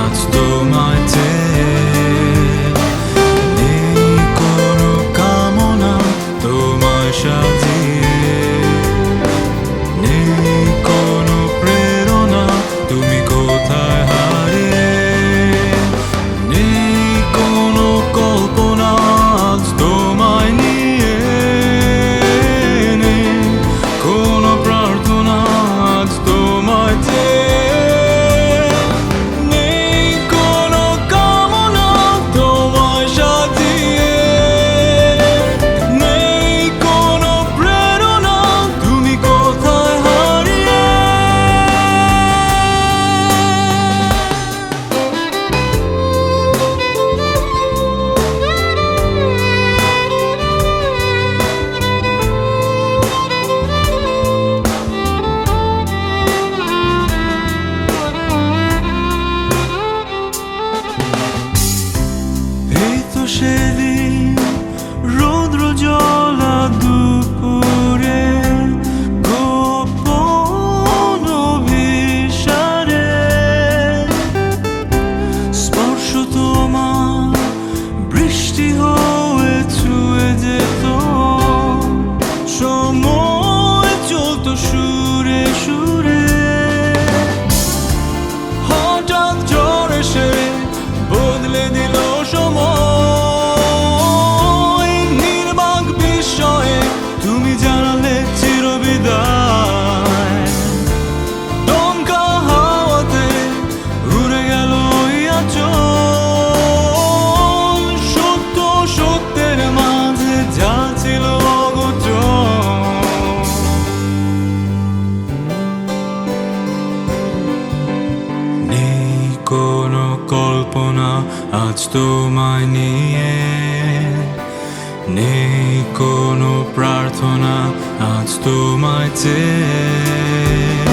আজ তোমায় চেয়ে। নেই কোনো কামনা তোমায় সাজিয়ে, নেই কোনো প্রেরণা তুমি কোথায় হারিয়ে, নেই কোনো কল্পনা আজ তোমায় নিয়ে, নেই কোনো প্রার্থনা আজ তোমায় চেয়ে, নেই কোনো কামনা তোমায় সাজিয়ে, নেই কোনো প্রেরণা তুমি কোথায় হারিয়ে। এই তো সেদিন রৌদ্র জ্বলা দুপুরে গোপন অভিসারে স্পর্শ তোমার বৃষ্টি হয়ে ছুঁয়ে যেত, সময় চলতো সুরে সুরে। হঠাৎ ঝড় এসে বদলে দিল সময়, নির্বাক বিস্ময়ে তুমি জানালে চিরবিদায়। দমকা হাওয়াতে উড়ে গেল ওই আঁচল, সত্য সত্যের মাঝে যা ছিল অগোচর। নেই কোনো কল্পনা আজ তোমায় নিয়ে, নেই কোনো প্রার্থনা আজ তোমায় চেয়ে।